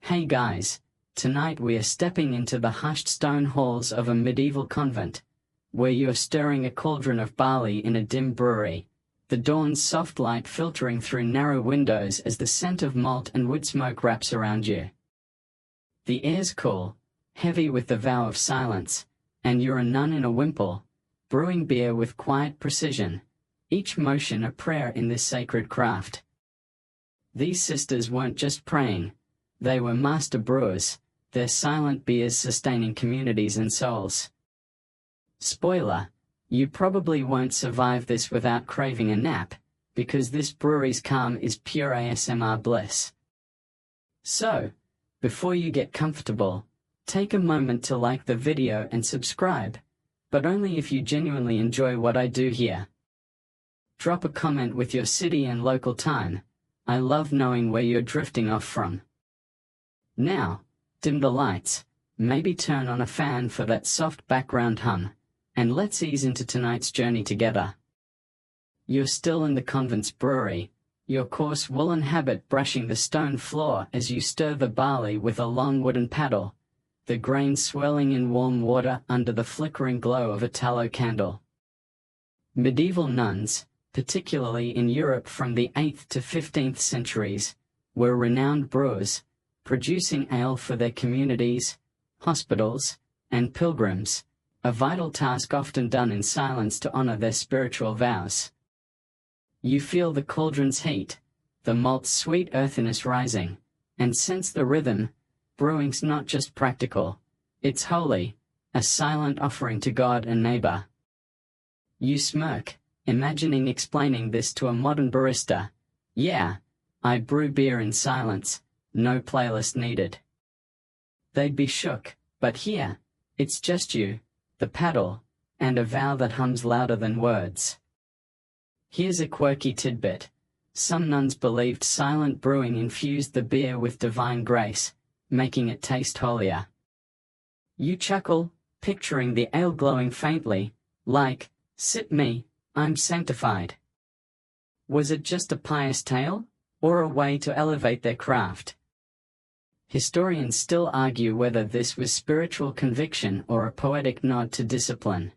Hey guys, tonight we are stepping into the hushed stone halls of a medieval convent, where you are stirring a cauldron of barley in a dim brewery, the dawn's soft light filtering through narrow windows as the scent of malt and wood smoke wraps around you. The air's cool, heavy with the vow of silence, and you're a nun in a wimple, brewing beer with quiet precision, each motion a prayer in this sacred craft. These sisters weren't just praying, they were master brewers, their silent beers sustaining communities and souls. Spoiler, you probably won't survive this without craving a nap, because this brewery's calm is pure ASMR bliss. So, before you get comfortable, take a moment to like the video and subscribe, but only if you genuinely enjoy what I do here. Drop a comment with your city and local time. I love knowing where you're drifting off from. Now, dim the lights, maybe turn on a fan for that soft background hum, and let's ease into tonight's journey together. You're still in the convent's brewery, your coarse woolen habit brushing the stone floor as you stir the barley with a long wooden paddle, the grain swirling in warm water under the flickering glow of a tallow candle. Medieval nuns, particularly in Europe from the 8th to 15th centuries, were renowned brewers, producing ale for their communities, hospitals, and pilgrims, a vital task often done in silence to honor their spiritual vows. You feel the cauldron's heat, the malt's sweet earthiness rising, and sense the rhythm. Brewing's not just practical, it's holy, a silent offering to God and neighbor. You smirk, imagining explaining this to a modern barista. Yeah, I brew beer in silence, no playlist needed. They'd be shook, but here, it's just you, the paddle, and a vow that hums louder than words. Here's a quirky tidbit. Some nuns believed silent brewing infused the beer with divine grace, making it taste holier. You chuckle, picturing the ale glowing faintly, like, "Sip me, I'm sanctified." Was it just a pious tale, or a way to elevate their craft? Historians still argue whether this was spiritual conviction or a poetic nod to discipline.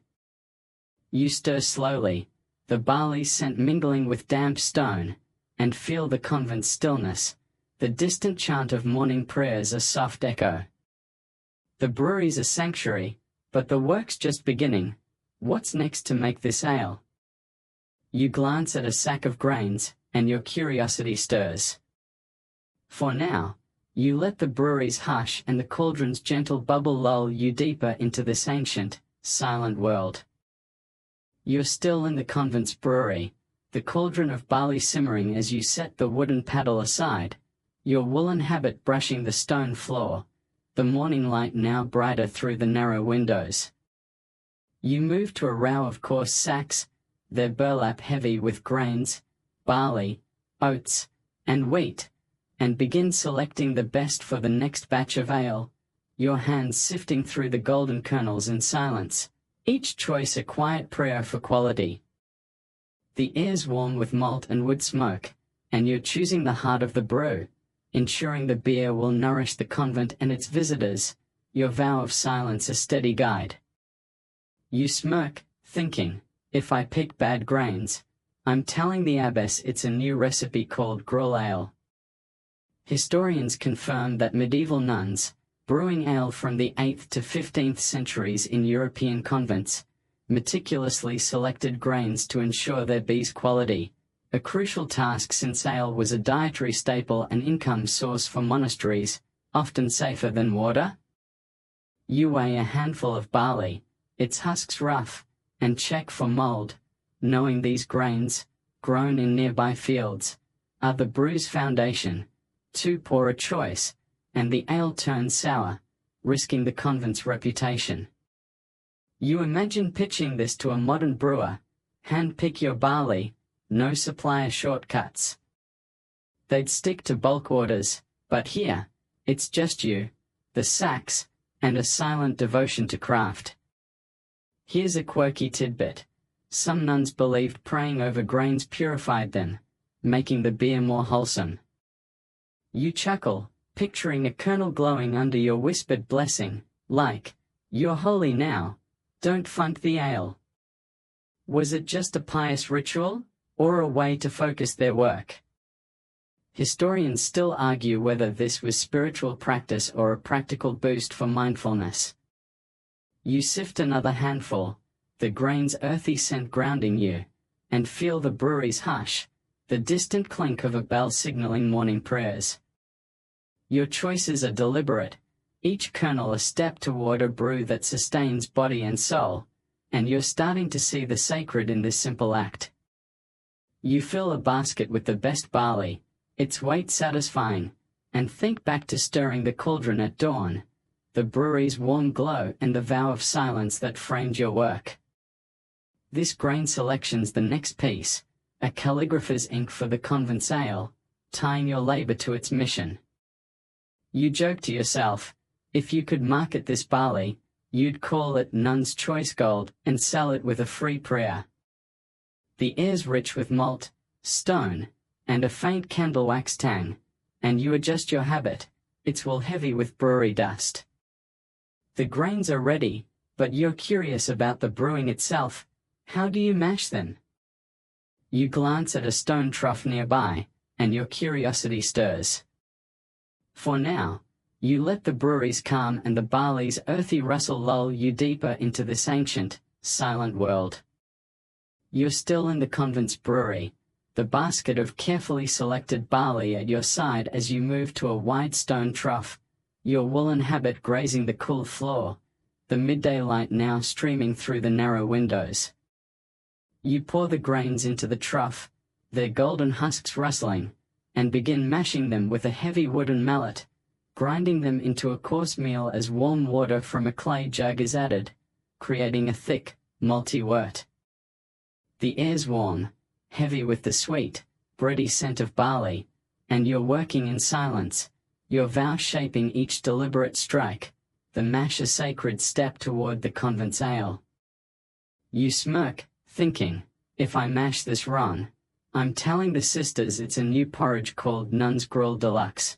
You stir slowly, the barley scent mingling with damp stone, and feel the convent's stillness, the distant chant of morning prayers a soft echo. The brewery's a sanctuary, but the work's just beginning. What's next to make this ale? You glance at a sack of grains, and your curiosity stirs. For now, you let the brewery's hush and the cauldron's gentle bubble lull you deeper into this ancient, silent world. You're still in the convent's brewery, the cauldron of barley simmering as you set the wooden paddle aside, your woolen habit brushing the stone floor, the morning light now brighter through the narrow windows. You move to a row of coarse sacks, their burlap heavy with grains, barley, oats, and wheat, and begin selecting the best for the next batch of ale, your hands sifting through the golden kernels in silence, each choice a quiet prayer for quality. The air's warm with malt and wood smoke, and you're choosing the heart of the brew, ensuring the beer will nourish the convent and its visitors, your vow of silence a steady guide. You smirk, thinking, if I pick bad grains, I'm telling the abbess it's a new recipe called gruel ale. Historians confirm that medieval nuns, brewing ale from the 8th to 15th centuries in European convents, meticulously selected grains to ensure their beer's quality, a crucial task since ale was a dietary staple and income source for monasteries, often safer than water. You weigh a handful of barley, its husks rough, and check for mold, knowing these grains, grown in nearby fields, are the brew's foundation. Too poor a choice, and the ale turns sour, risking the convent's reputation. You imagine pitching this to a modern brewer. Hand-pick your barley, no supplier shortcuts. They'd stick to bulk orders, but here, it's just you, the sacks, and a silent devotion to craft. Here's a quirky tidbit. Some nuns believed praying over grains purified them, making the beer more wholesome. You chuckle, picturing a kernel glowing under your whispered blessing, like, "You're holy now, don't funk the ale." Was it just a pious ritual, or a way to focus their work? Historians still argue whether this was spiritual practice or a practical boost for mindfulness. You sift another handful, the grain's earthy scent grounding you, and feel the brewery's hush, the distant clink of a bell signaling morning prayers. Your choices are deliberate, each kernel a step toward a brew that sustains body and soul, and you're starting to see the sacred in this simple act. You fill a basket with the best barley, its weight satisfying, and think back to stirring the cauldron at dawn, the brewery's warm glow and the vow of silence that framed your work. This grain selection's the next piece, a calligrapher's ink for the convent's ale, tying your labor to its mission. You joke to yourself, if you could market this barley, you'd call it Nun's Choice Gold and sell it with a free prayer. The air's rich with malt, stone, and a faint candle wax tang, and you adjust your habit, it's wool heavy with brewery dust. The grains are ready, but you're curious about the brewing itself. How do you mash them? You glance at a stone trough nearby, and your curiosity stirs. For now, you let the brewery's calm and the barley's earthy rustle lull you deeper into this ancient, silent world. You're still in the convent's brewery, the basket of carefully selected barley at your side as you move to a wide stone trough, your woolen habit grazing the cool floor, the midday light now streaming through the narrow windows. You pour the grains into the trough, their golden husks rustling, and begin mashing them with a heavy wooden mallet, grinding them into a coarse meal as warm water from a clay jug is added, creating a thick, malty wort. The air's warm, heavy with the sweet, bready scent of barley, and you're working in silence, your vow shaping each deliberate strike, the mash a sacred step toward the convent's ale. You smirk, thinking, if I mash this wrong, I'm telling the sisters it's a new porridge called Nuns Brewed Deluxe.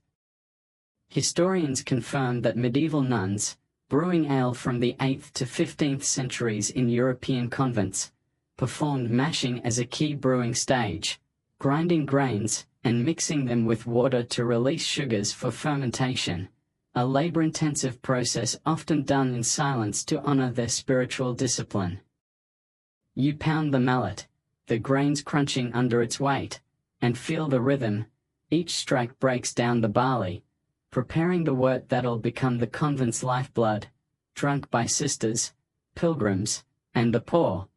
Historians confirm that medieval nuns, brewing ale from the 8th to 15th centuries in European convents, performed mashing as a key brewing stage, grinding grains, and mixing them with water to release sugars for fermentation, a labor-intensive process often done in silence to honor their spiritual discipline. You pound the mallet, the grains crunching under its weight, and feel the rhythm, each strike breaks down the barley, preparing the wort that'll become the convent's lifeblood, drunk by sisters, pilgrims, and the poor.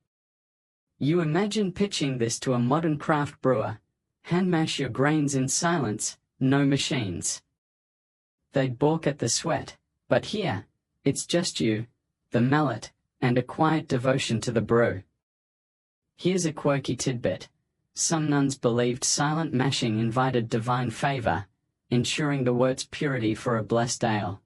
You imagine pitching this to a modern craft brewer, hand mash your grains in silence, no machines. They'd balk at the sweat, but here, it's just you, the mallet, and a quiet devotion to the brew. Here's a quirky tidbit. Some nuns believed silent mashing invited divine favor, ensuring the wort's purity for a blessed ale.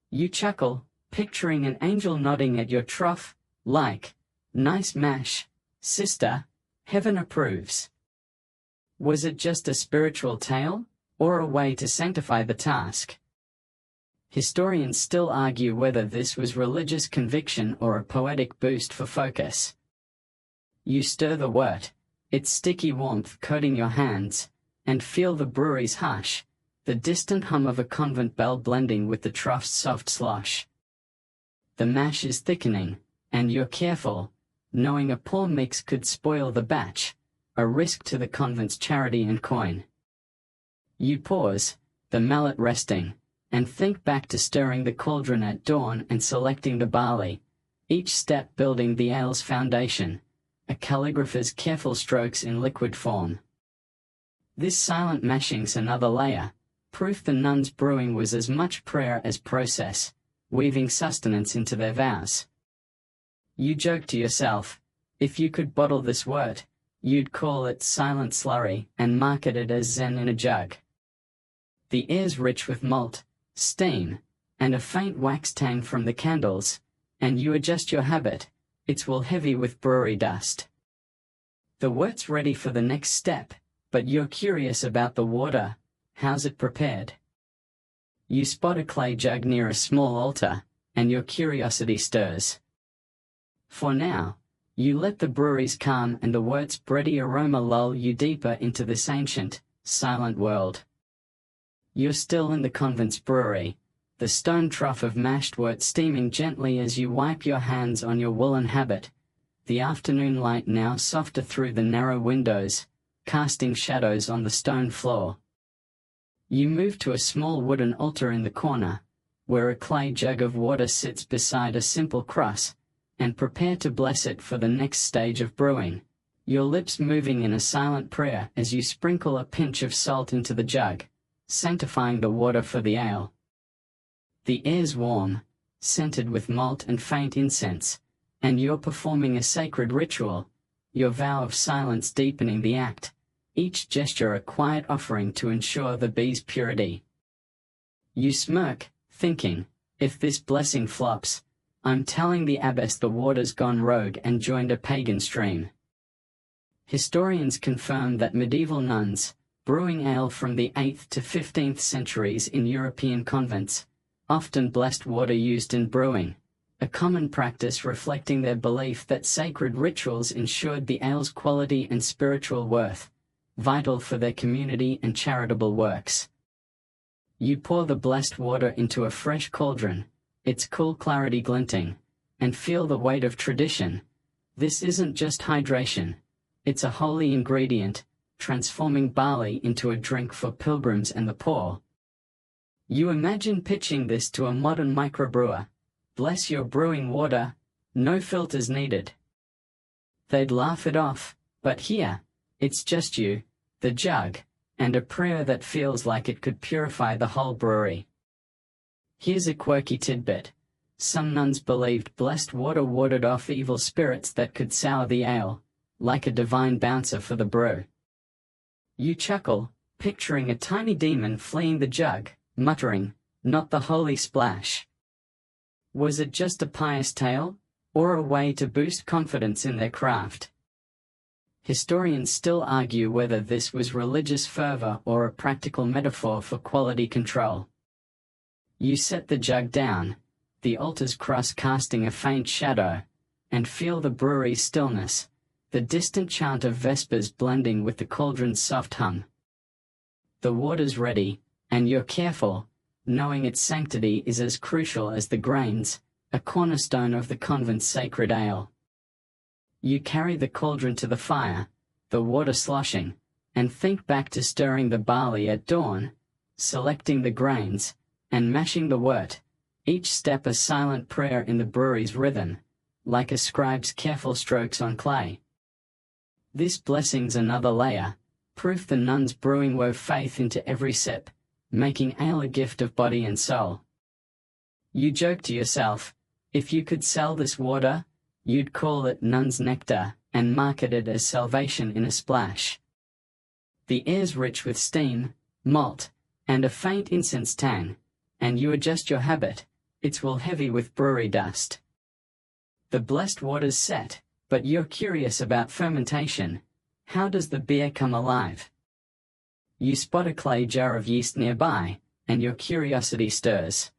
You chuckle, picturing an angel nodding at your trough, like, "Nice mash, sister, heaven approves." Was it just a spiritual tale, or a way to sanctify the task? Historians still argue whether this was religious conviction or a poetic boost for focus. You stir the wort, its sticky warmth coating your hands, and feel the brewery's hush, the distant hum of a convent bell blending with the trough's soft slosh. The mash is thickening, and you're careful, knowing a poor mix could spoil the batch, a risk to the convent's charity and coin. You pause, the mallet resting, and think back to stirring the cauldron at dawn and selecting the barley, each step building the ale's foundation, a calligrapher's careful strokes in liquid form. This silent mashing's another layer, proof the nuns' brewing was as much prayer as process, weaving sustenance into their vows. You joke to yourself, if you could bottle this wort, you'd call it silent slurry and market it as Zen in a jug. The air's rich with malt, steam, and a faint wax tang from the candles, and you adjust your habit, it's wool heavy with brewery dust. The wort's ready for the next step, but you're curious about the water, how's it prepared? You spot a clay jug near a small altar, and your curiosity stirs. For now, you let the brewery's calm and the wort's bready aroma lull you deeper into this ancient, silent world. You're still in the convent's brewery, the stone trough of mashed wort steaming gently as you wipe your hands on your woolen habit, the afternoon light now softer through the narrow windows, casting shadows on the stone floor. You move to a small wooden altar in the corner, where a clay jug of water sits beside a simple cross, and prepare to bless it for the next stage of brewing, your lips moving in a silent prayer as you sprinkle a pinch of salt into the jug, sanctifying the water for the ale. The air's warm, scented with malt and faint incense, and you're performing a sacred ritual, your vow of silence deepening the act, each gesture a quiet offering to ensure the bee's purity. You smirk, thinking, if this blessing flops, I'm telling the abbess the water's gone rogue and joined a pagan stream. Historians confirm that medieval nuns, brewing ale from the 8th to 15th centuries in European convents, often blessed water used in brewing, a common practice reflecting their belief that sacred rituals ensured the ale's quality and spiritual worth, vital for their community and charitable works. You pour the blessed water into a fresh cauldron, its cool clarity glinting, and feel the weight of tradition. This isn't just hydration, it's a holy ingredient, transforming barley into a drink for pilgrims and the poor. You imagine pitching this to a modern microbrewer. Bless your brewing water, no filters needed. They'd laugh it off, but here, it's just you, the jug, and a prayer that feels like it could purify the whole brewery. Here's a quirky tidbit. Some nuns believed blessed water warded off evil spirits that could sour the ale, like a divine bouncer for the brew. You chuckle, picturing a tiny demon fleeing the jug, muttering, "Not the holy splash." Was it just a pious tale, or a way to boost confidence in their craft? Historians still argue whether this was religious fervor or a practical metaphor for quality control. You set the jug down, the altar's cross casting a faint shadow, and feel the brewery's stillness, the distant chant of vespers blending with the cauldron's soft hum. The water's ready, and you're careful, knowing its sanctity is as crucial as the grains, a cornerstone of the convent's sacred ale. You carry the cauldron to the fire, the water sloshing, and think back to stirring the barley at dawn, selecting the grains, and mashing the wort, each step a silent prayer in the brewery's rhythm, like a scribe's careful strokes on clay. This blessing's another layer, proof the nuns brewing wove faith into every sip, making ale a gift of body and soul. You joke to yourself, if you could sell this water, you'd call it nun's nectar, and market it as salvation in a splash. The air's rich with steam, malt, and a faint incense tang, and you adjust your habit, it's wool heavy with brewery dust. The blessed water's set, but you're curious about fermentation. How does the beer come alive? You spot a clay jar of yeast nearby, and your curiosity stirs.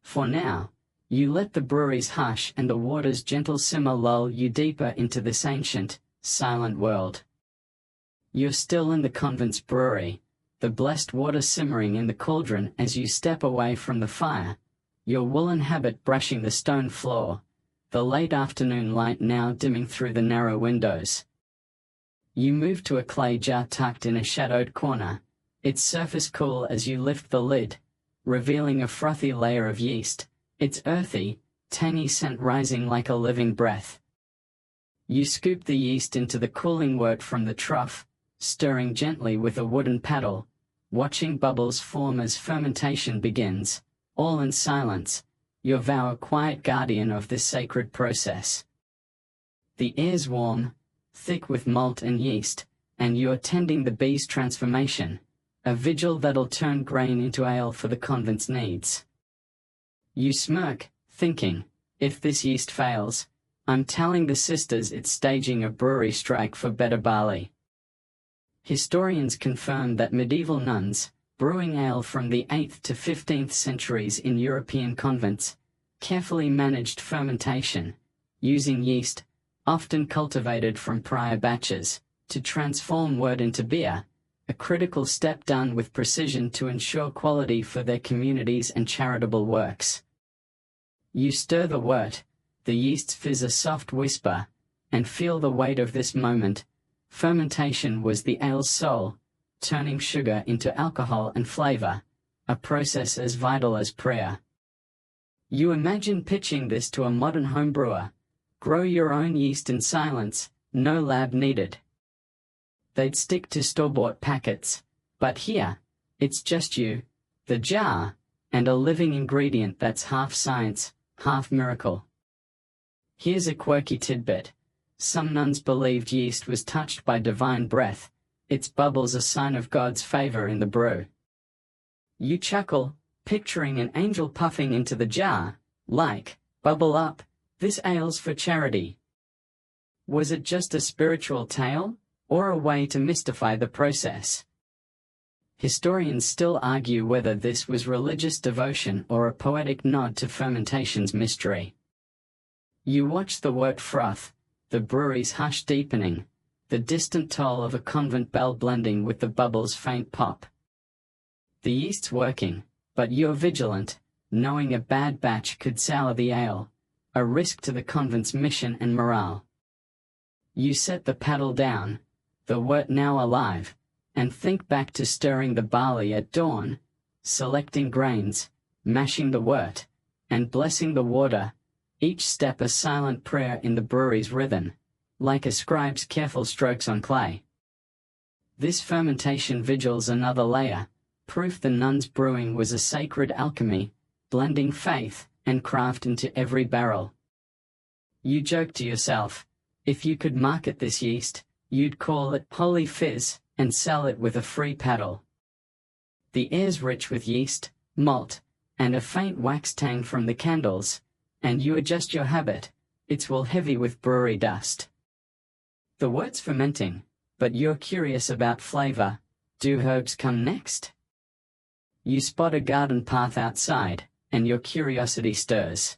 For now, you let the brewery's hush and the water's gentle simmer lull you deeper into this ancient, silent world. You're still in the convent's brewery, the blessed water simmering in the cauldron as you step away from the fire, your woolen habit brushing the stone floor, the late afternoon light now dimming through the narrow windows. You move to a clay jar tucked in a shadowed corner, its surface cool as you lift the lid, revealing a frothy layer of yeast, its earthy, tangy scent rising like a living breath. You scoop the yeast into the cooling wort from the trough, stirring gently with a wooden paddle, watching bubbles form as fermentation begins, all in silence, your vow a quiet guardian of this sacred process. The air's warm, thick with malt and yeast, and you're tending the bee's transformation, a vigil that'll turn grain into ale for the convent's needs. You smirk, thinking, if this yeast fails, I'm telling the sisters it's staging a brewery strike for better barley. Historians confirm that medieval nuns, brewing ale from the 8th to 15th centuries in European convents, carefully managed fermentation, using yeast, often cultivated from prior batches, to transform wort into beer, a critical step done with precision to ensure quality for their communities and charitable works. You stir the wort, the yeasts fizz a soft whisper, and feel the weight of this moment. Fermentation was the ale's soul, turning sugar into alcohol and flavor, a process as vital as prayer. You imagine pitching this to a modern home brewer. Grow your own yeast in silence, no lab needed. They'd stick to store-bought packets, but here, it's just you, the jar, and a living ingredient that's half science, half miracle. Here's a quirky tidbit. Some nuns believed yeast was touched by divine breath, its bubbles a sign of God's favor in the brew. You chuckle, picturing an angel puffing into the jar, like, bubble up, this ale's for charity. Was it just a spiritual tale, or a way to mystify the process? Historians still argue whether this was religious devotion or a poetic nod to fermentation's mystery. You watch the wort froth, the brewery's hush deepening, the distant toll of a convent bell blending with the bubbles' faint pop. The yeast's working, but you're vigilant, knowing a bad batch could sour the ale, a risk to the convent's mission and morale. You set the paddle down, the wort now alive, and think back to stirring the barley at dawn, selecting grains, mashing the wort, and blessing the water, each step a silent prayer in the brewery's rhythm, like a scribe's careful strokes on clay. This fermentation vigil's another layer, proof the nuns' brewing was a sacred alchemy, blending faith and craft into every barrel. You joke to yourself, if you could market this yeast, you'd call it Holy Fizz, and sell it with a free paddle. The air's rich with yeast, malt, and a faint wax tang from the candles, and you adjust your habit, it's well heavy with brewery dust. The wort's fermenting, but you're curious about flavor. Do herbs come next? You spot a garden path outside, and your curiosity stirs.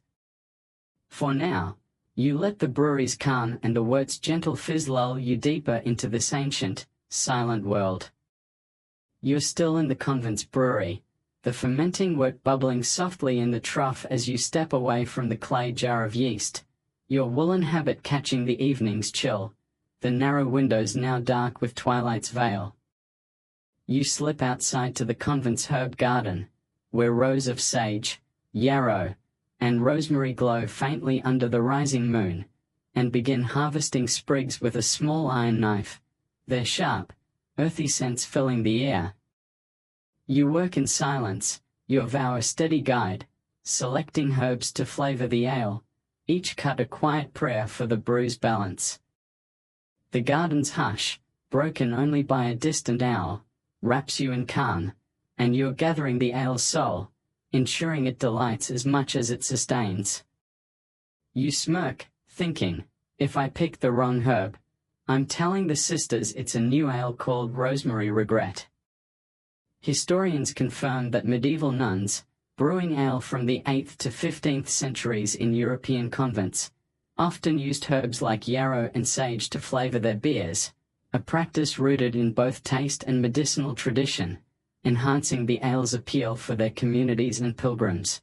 For now, you let the brewery's calm and the wort's gentle fizz lull you deeper into this ancient, silent world. You're still in the convent's brewery, the fermenting wort bubbling softly in the trough as you step away from the clay jar of yeast, your woolen habit catching the evening's chill, the narrow windows now dark with twilight's veil. You slip outside to the convent's herb garden, where rows of sage, yarrow, and rosemary glow faintly under the rising moon, and begin harvesting sprigs with a small iron knife, their sharp, earthy scents filling the air. You work in silence, your vow a steady guide, selecting herbs to flavor the ale, each cut a quiet prayer for the brew's balance. The garden's hush, broken only by a distant owl, wraps you in calm, and you're gathering the ale's soul, ensuring it delights as much as it sustains. You smirk, thinking, if I pick the wrong herb, I'm telling the sisters it's a new ale called Rosemary Regret. Historians confirm that medieval nuns, brewing ale from the 8th to 15th centuries in European convents, often used herbs like yarrow and sage to flavor their beers, a practice rooted in both taste and medicinal tradition, enhancing the ale's appeal for their communities and pilgrims.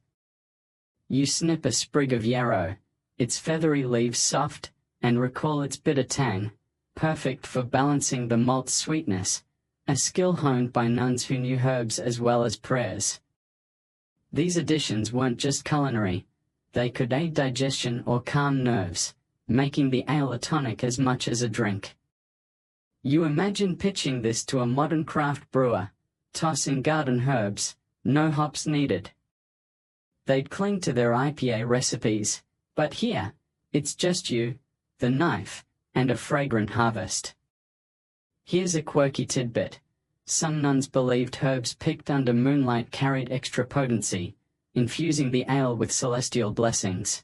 You snip a sprig of yarrow, its feathery leaves soft, and recall its bitter tang, perfect for balancing the malt's sweetness, a skill honed by nuns who knew herbs as well as prayers. These additions weren't just culinary, they could aid digestion or calm nerves, making the ale a tonic as much as a drink. You imagine pitching this to a modern craft brewer, tossing garden herbs, no hops needed. They'd cling to their IPA recipes, but here, it's just you, the knife, and a fragrant harvest. Here's a quirky tidbit. Some nuns believed herbs picked under moonlight carried extra potency, infusing the ale with celestial blessings.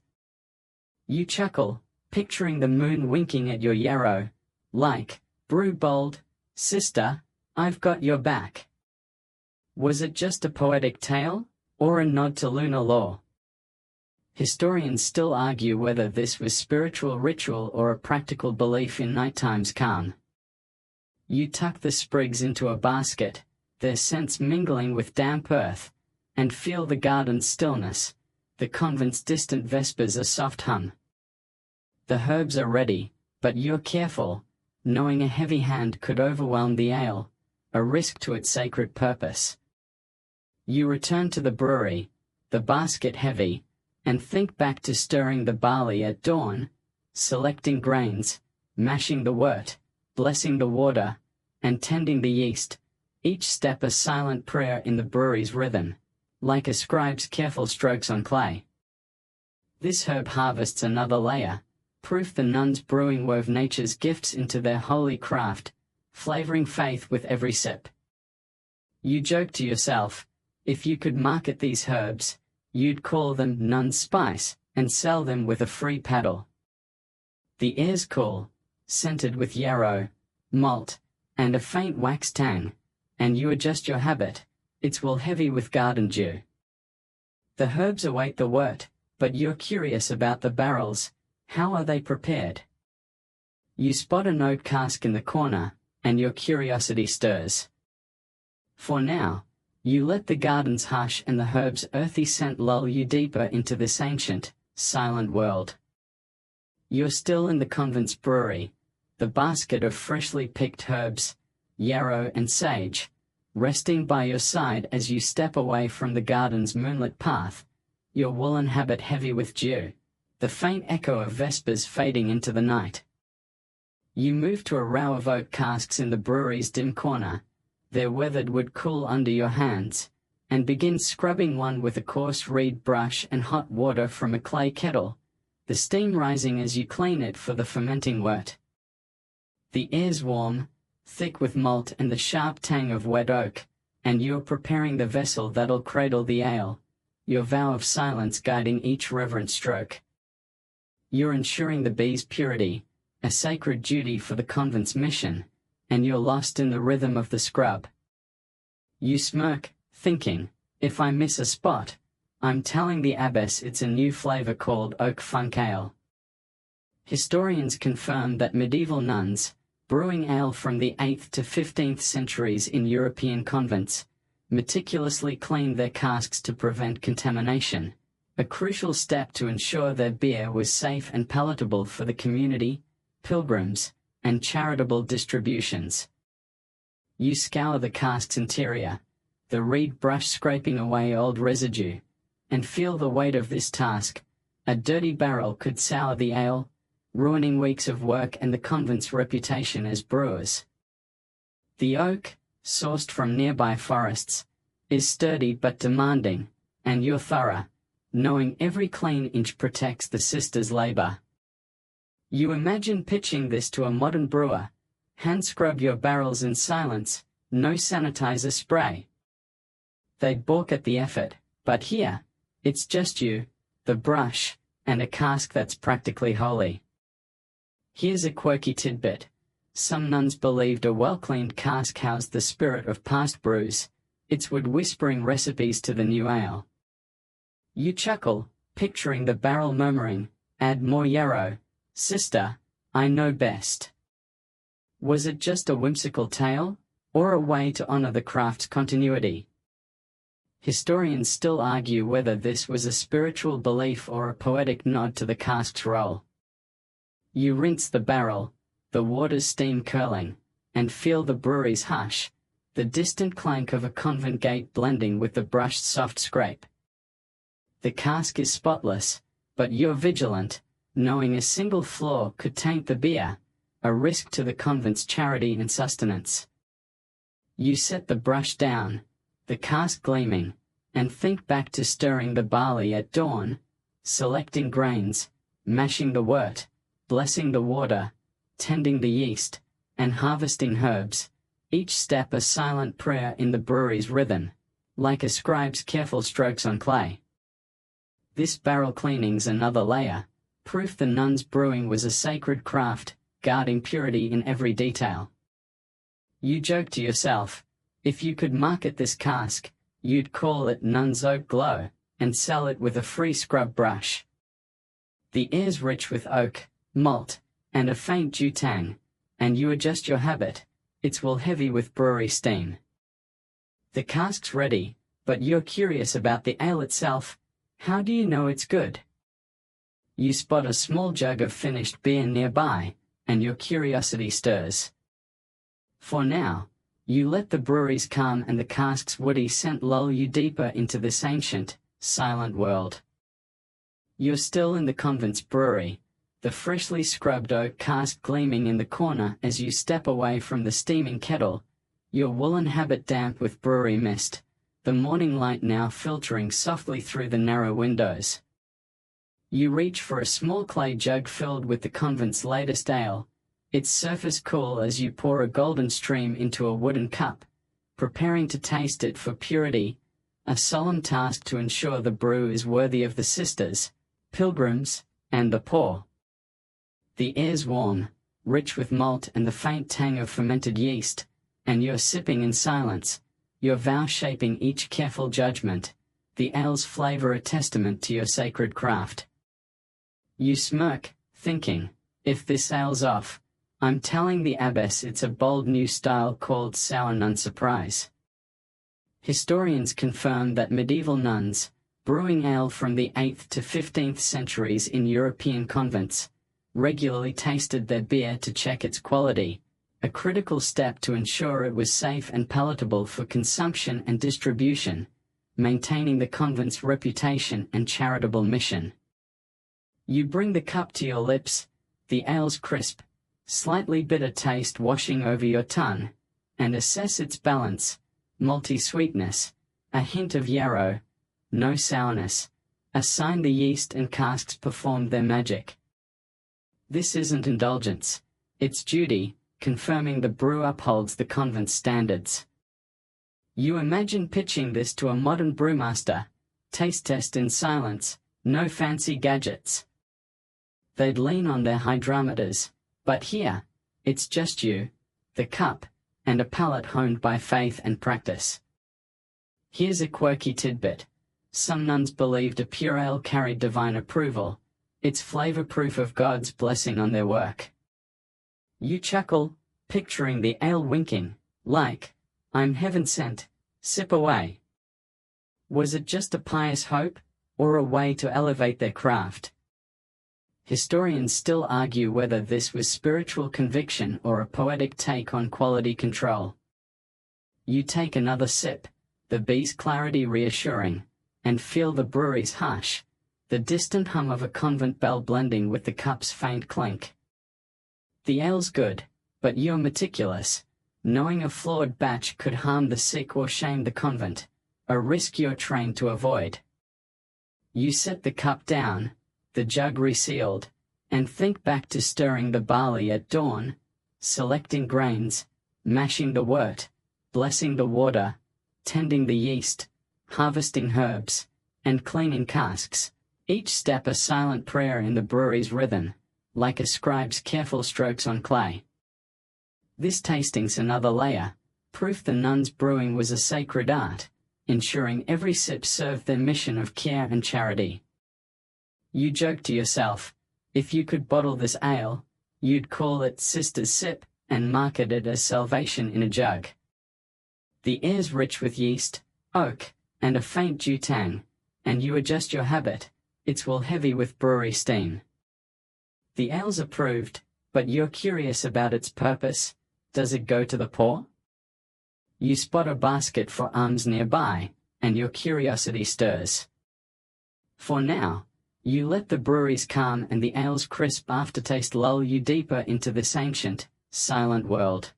You chuckle, picturing the moon winking at your yarrow, like, brew bold, sister, I've got your back. Was it just a poetic tale, or a nod to lunar lore? Historians still argue whether this was spiritual ritual or a practical belief in nighttime's calm. You tuck the sprigs into a basket, their scents mingling with damp earth, and feel the garden's stillness, the convent's distant vespers a soft hum. The herbs are ready, but you're careful, knowing a heavy hand could overwhelm the ale, a risk to its sacred purpose. You return to the brewery, the basket heavy, and think back to stirring the barley at dawn, selecting grains, mashing the wort, blessing the water, and tending the yeast, each step a silent prayer in the brewery's rhythm, like a scribe's careful strokes on clay. This herb harvests another layer, proof the nuns brewing wove nature's gifts into their holy craft, flavoring faith with every sip. You joke to yourself, if you could market these herbs, you'd call them Nuns Spice, and sell them with a free paddle. The air's cool, scented with yarrow, malt, and a faint wax tang, and you adjust your habit, it's wool heavy with garden dew. The herbs await the wort, but you're curious about the barrels, how are they prepared? You spot an oak cask in the corner, and your curiosity stirs. For now, you let the garden's hush and the herb's earthy scent lull you deeper into this ancient, silent world. You're still in the convent's brewery, the basket of freshly picked herbs, yarrow and sage, resting by your side as you step away from the garden's moonlit path, your woolen habit heavy with dew, the faint echo of vespers fading into the night. You move to a row of oak casks in the brewery's dim corner, their weathered wood cool under your hands, and begin scrubbing one with a coarse reed brush and hot water from a clay kettle, the steam rising as you clean it for the fermenting wort. The air's warm, thick with malt and the sharp tang of wet oak, and you're preparing the vessel that'll cradle the ale, your vow of silence guiding each reverent stroke. You're ensuring the bee's purity, a sacred duty for the convent's mission, and you're lost in the rhythm of the scrub. You smirk, thinking, if I miss a spot, I'm telling the abbess it's a new flavor called oak funk ale. Historians confirm that medieval nuns, brewing ale from the 8th to 15th centuries in European convents, meticulously cleaned their casks to prevent contamination, a crucial step to ensure their beer was safe and palatable for the community, pilgrims, and charitable distributions. You scour the cask's interior, the reed brush scraping away old residue, and feel the weight of this task. A dirty barrel could sour the ale, ruining weeks of work and the convent's reputation as brewers. The oak, sourced from nearby forests, is sturdy but demanding, and you're thorough, knowing every clean inch protects the sisters' labor. You imagine pitching this to a modern brewer, hand scrub your barrels in silence, no sanitizer spray. They'd balk at the effort, but here, it's just you, the brush, and a cask that's practically holy. Here's a quirky tidbit. Some nuns believed a well-cleaned cask housed the spirit of past brews, its wood whispering recipes to the new ale. You chuckle, picturing the barrel murmuring, add more yarrow, sister, I know best. Was it just a whimsical tale, or a way to honor the craft's continuity? Historians still argue whether this was a spiritual belief or a poetic nod to the cask's role. You rinse the barrel, the water's steam curling, and feel the brewery's hush, the distant clank of a convent gate blending with the brushed soft scrape. The cask is spotless, but you're vigilant, knowing a single flaw could taint the beer, a risk to the convent's charity and sustenance. You set the brush down, the cask gleaming, and think back to stirring the barley at dawn, selecting grains, mashing the wort, blessing the water, tending the yeast, and harvesting herbs, each step a silent prayer in the brewery's rhythm, like a scribe's careful strokes on clay. This barrel cleaning's another layer, proof the nuns' brewing was a sacred craft, guarding purity in every detail. You joke to yourself, If you could market this cask, you'd call it Nuns Oak Glow, and sell it with a free scrub brush. The air's rich with oak, malt, and a faint dew tang, and you adjust your habit, it's well heavy with brewery steam. The cask's ready, but you're curious about the ale itself. How do you know it's good? You spot a small jug of finished beer nearby, and your curiosity stirs. For now, you let the brewery's calm and the cask's woody scent lull you deeper into this ancient, silent world. You're still in the convent's brewery, the freshly scrubbed oak cask gleaming in the corner as you step away from the steaming kettle, your woolen habit damp with brewery mist, the morning light now filtering softly through the narrow windows. You reach for a small clay jug filled with the convent's latest ale, its surface cool as you pour a golden stream into a wooden cup, preparing to taste it for purity, a solemn task to ensure the brew is worthy of the sisters, pilgrims, and the poor. The air's warm, rich with malt and the faint tang of fermented yeast, and you're sipping in silence, your vow shaping each careful judgment, the ale's flavor a testament to your sacred craft. You smirk, thinking, if this ale's off, I'm telling the abbess it's a bold new style called sour nun surprise. Historians confirm that medieval nuns, brewing ale from the 8th to 15th centuries in European convents, regularly tasted their beer to check its quality, a critical step to ensure it was safe and palatable for consumption and distribution, maintaining the convent's reputation and charitable mission. You bring the cup to your lips, the ale's crisp, slightly bitter taste washing over your tongue, and assess its balance, malty sweetness, a hint of yarrow, no sourness, a sign the yeast and casks performed their magic. This isn't indulgence, it's duty, confirming the brew upholds the convent's standards. You imagine pitching this to a modern brewmaster, taste test in silence, no fancy gadgets. They'd lean on their hydrometers, but here, it's just you, the cup, and a palate honed by faith and practice. Here's a quirky tidbit. Some nuns believed a pure ale carried divine approval, its flavor proof of God's blessing on their work. You chuckle, picturing the ale winking, like, I'm heaven sent, sip away. Was it just a pious hope, or a way to elevate their craft? Historians still argue whether this was spiritual conviction or a poetic take on quality control. You take another sip, the beer's clarity reassuring, and feel the brewery's hush, the distant hum of a convent bell blending with the cup's faint clink. The ale's good, but you're meticulous, knowing a flawed batch could harm the sick or shame the convent, a risk you're trained to avoid. You set the cup down, the jug resealed, and think back to stirring the barley at dawn, selecting grains, mashing the wort, blessing the water, tending the yeast, harvesting herbs, and cleaning casks, each step a silent prayer in the brewery's rhythm, like a scribe's careful strokes on clay. This tasting's another layer, proof the nuns' brewing was a sacred art, ensuring every sip served their mission of care and charity. You joke to yourself, if you could bottle this ale, you'd call it Sister's Sip, and market it as salvation in a jug. The air's rich with yeast, oak, and a faint dew tang, and you adjust your habit, it's well heavy with brewery steam. The ale's approved, but you're curious about its purpose, does it go to the poor? You spot a basket for alms nearby, and your curiosity stirs. For now, you let the brewery's calm and the ale's crisp aftertaste lull you deeper into this ancient, silent world.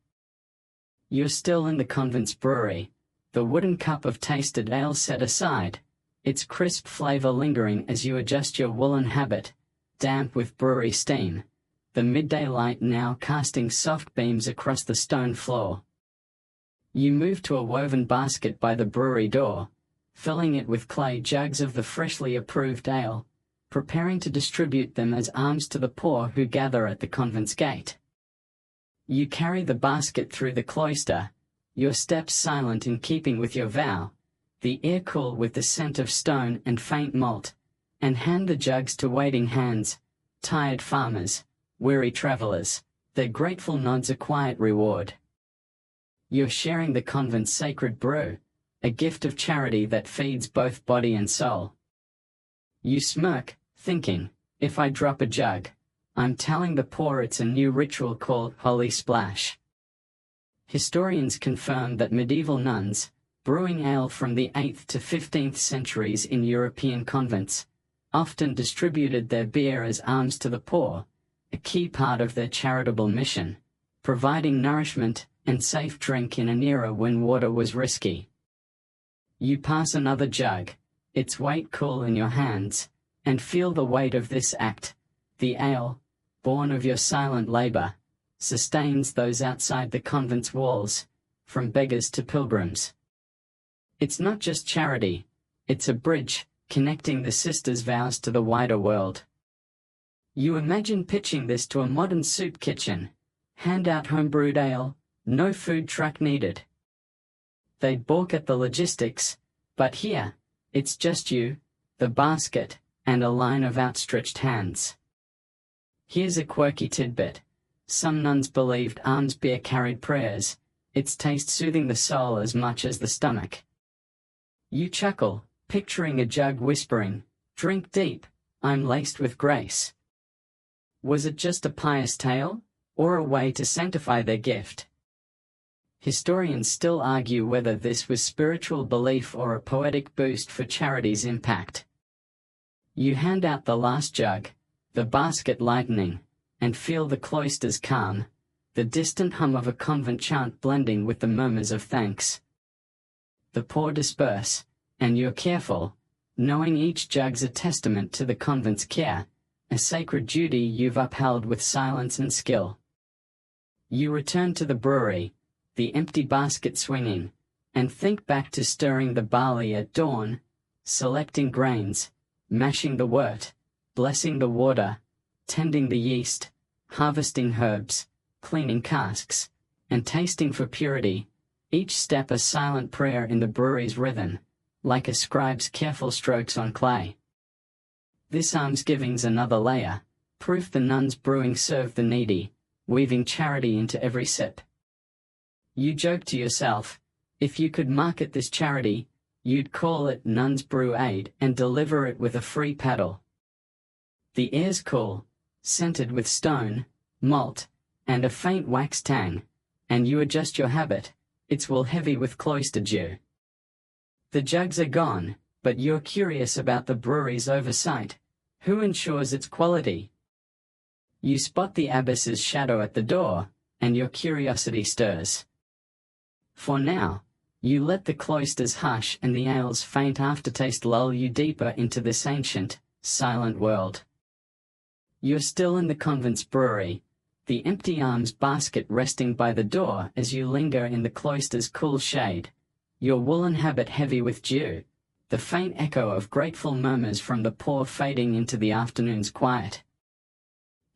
You're still in the convent's brewery, the wooden cup of tasted ale set aside, its crisp flavor lingering as you adjust your woolen habit, damp with brewery steam, the midday light now casting soft beams across the stone floor. You move to a woven basket by the brewery door, filling it with clay jugs of the freshly approved ale, preparing to distribute them as alms to the poor who gather at the convent's gate. You carry the basket through the cloister, your steps silent in keeping with your vow, the air cool with the scent of stone and faint malt, and hand the jugs to waiting hands, tired farmers, weary travelers, their grateful nods a quiet reward. You're sharing the convent's sacred brew, a gift of charity that feeds both body and soul. You smirk, thinking, if I drop a jug, I'm telling the poor it's a new ritual called Holy Splash. Historians confirm that medieval nuns, brewing ale from the 8th to 15th centuries in European convents, often distributed their beer as alms to the poor, a key part of their charitable mission, providing nourishment and safe drink in an era when water was risky. You pass another jug, its weight cool in your hands, and feel the weight of this act. The ale, born of your silent labor, sustains those outside the convent's walls, from beggars to pilgrims. It's not just charity, it's a bridge, connecting the sisters' vows to the wider world. You imagine pitching this to a modern soup kitchen. Hand out home-brewed ale, no food truck needed. They'd balk at the logistics, but here, it's just you, the basket, and a line of outstretched hands. Here's a quirky tidbit. Some nuns believed alms beer carried prayers, its taste soothing the soul as much as the stomach. You chuckle, picturing a jug whispering, "Drink deep, I'm laced with grace." Was it just a pious tale, or a way to sanctify their gift? Historians still argue whether this was spiritual belief or a poetic boost for charity's impact. You hand out the last jug, the basket lightening, and feel the cloisters calm, the distant hum of a convent chant blending with the murmurs of thanks. The poor disperse, and you're careful, knowing each jug's a testament to the convent's care, a sacred duty you've upheld with silence and skill. You return to the brewery, the empty basket swinging, and think back to stirring the barley at dawn, selecting grains, mashing the wort, blessing the water, tending the yeast, harvesting herbs, cleaning casks, and tasting for purity, each step a silent prayer in the brewery's rhythm, like a scribe's careful strokes on clay. This almsgiving's another layer, proof the nuns brewing serve the needy, weaving charity into every sip. You joke to yourself, if you could market this charity, you'd call it Nuns Brewed and deliver it with a free paddle. The air's cool, scented with stone, malt, and a faint wax tang, and you adjust your habit, it's wool heavy with cloister dew. The jugs are gone, but you're curious about the brewery's oversight. Who ensures its quality? You spot the abbess's shadow at the door, and your curiosity stirs. For now, you let the cloisters hush and the ale's faint aftertaste lull you deeper into this ancient, silent world. You're still in the convent's brewery, the empty alms basket resting by the door as you linger in the cloister's cool shade, your woolen habit heavy with dew, the faint echo of grateful murmurs from the poor fading into the afternoon's quiet.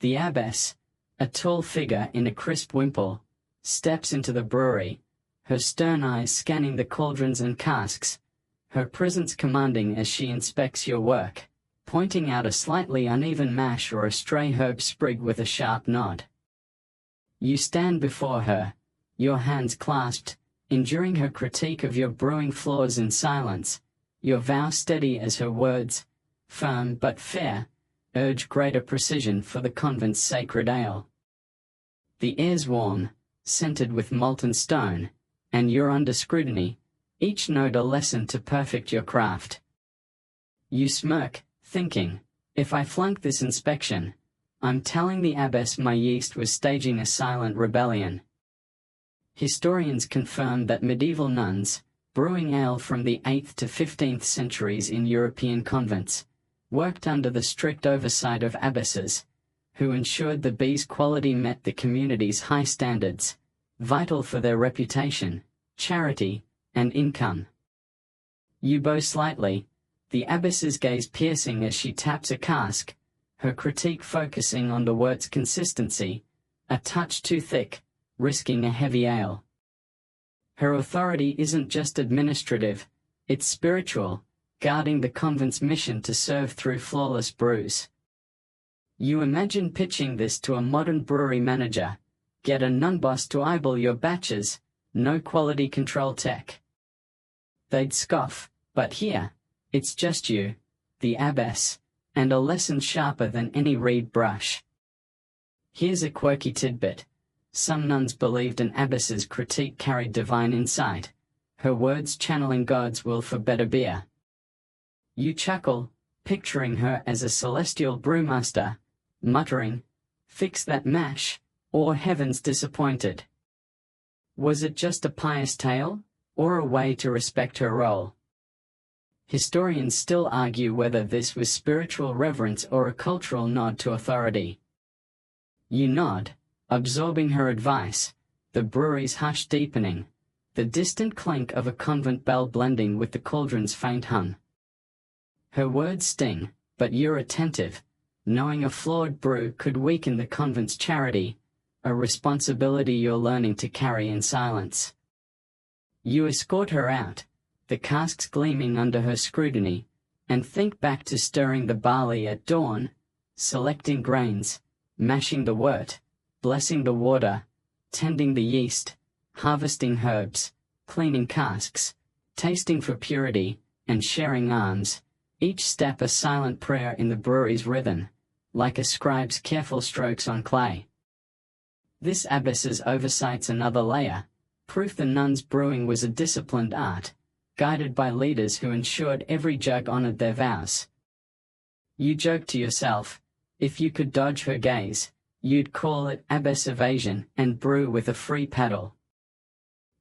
The abbess, a tall figure in a crisp wimple, steps into the brewery, her stern eyes scanning the cauldrons and casks, her presence commanding as she inspects your work, pointing out a slightly uneven mash or a stray herb sprig with a sharp nod. You stand before her, your hands clasped, enduring her critique of your brewing flaws in silence, your vow steady as her words, firm but fair, urge greater precision for the convent's sacred ale. The air's warm, scented with molten stone, and you're under scrutiny, each note a lesson to perfect your craft. You smirk, thinking, if I flunk this inspection, I'm telling the abbess my yeast was staging a silent rebellion. Historians confirm that medieval nuns, brewing ale from the 8th to 15th centuries in European convents, worked under the strict oversight of abbesses, who ensured the beer's quality met the community's high standards, vital for their reputation, charity, and income. You bow slightly, the abbess's gaze piercing as she taps a cask, her critique focusing on the wort's consistency, a touch too thick, risking a heavy ale. Her authority isn't just administrative, it's spiritual, guarding the convent's mission to serve through flawless brews. You imagine pitching this to a modern brewery manager. Get a nun boss to eyeball your batches, no quality control tech. They'd scoff, but here, it's just you, the abbess, and a lesson sharper than any reed brush. Here's a quirky tidbit. Some nuns believed an abbess's critique carried divine insight, her words channeling God's will for better beer. You chuckle, picturing her as a celestial brewmaster, muttering, "Fix that mash, or heaven's disappointed." Was it just a pious tale, or a way to respect her role? Historians still argue whether this was spiritual reverence or a cultural nod to authority. You nod, absorbing her advice, the brewery's hush deepening, the distant clink of a convent bell blending with the cauldron's faint hum. Her words sting, but you're attentive, knowing a flawed brew could weaken the convent's charity, a responsibility you're learning to carry in silence. You escort her out, the casks gleaming under her scrutiny, and think back to stirring the barley at dawn, selecting grains, mashing the wort, blessing the water, tending the yeast, harvesting herbs, cleaning casks, tasting for purity, and sharing alms, each step a silent prayer in the brewery's rhythm, like a scribe's careful strokes on clay. This abbess's oversight's another layer, proof the nuns' brewing was a disciplined art, guided by leaders who ensured every jug honored their vows. You joke to yourself, if you could dodge her gaze, you'd call it abbess evasion and brew with a free paddle.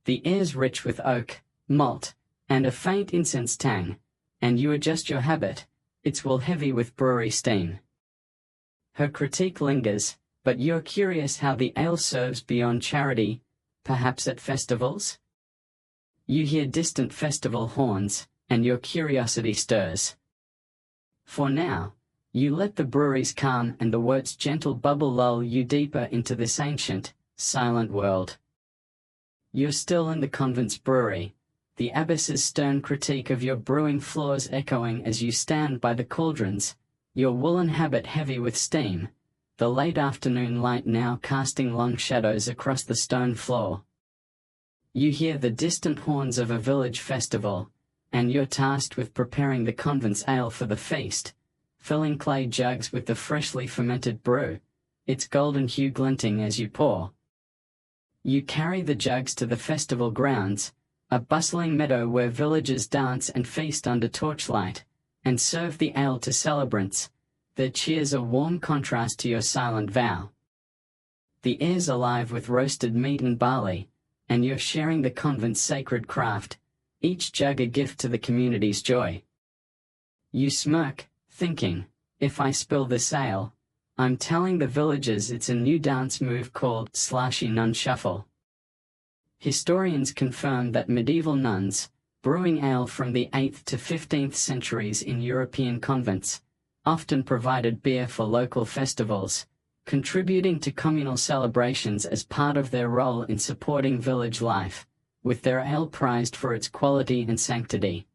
The air's rich with oak, malt, and a faint incense tang, and you adjust your habit, it's well heavy with brewery steam. Her critique lingers, but you're curious how the ale serves beyond charity, perhaps at festivals? You hear distant festival horns, and your curiosity stirs. For now, you let the brewery's calm and the wort's gentle bubble lull you deeper into this ancient, silent world. You're still in the convent's brewery, the abbess's stern critique of your brewing flaws echoing as you stand by the cauldrons, your woolen habit heavy with steam, the late afternoon light now casting long shadows across the stone floor. You hear the distant horns of a village festival, and you're tasked with preparing the convent's ale for the feast, filling clay jugs with the freshly fermented brew, its golden hue glinting as you pour. You carry the jugs to the festival grounds, a bustling meadow where villagers dance and feast under torchlight, and serve the ale to celebrants, their cheers a warm contrast to your silent vow. The air's alive with roasted meat and barley, and you're sharing the convent's sacred craft, each jug a gift to the community's joy. You smirk, thinking, if I spill this ale, I'm telling the villagers it's a new dance move called slashy nun shuffle. Historians confirm that medieval nuns, brewing ale from the 8th to 15th centuries in European convents, often provided beer for local festivals, contributing to communal celebrations as part of their role in supporting village life, with their ale prized for its quality and sanctity.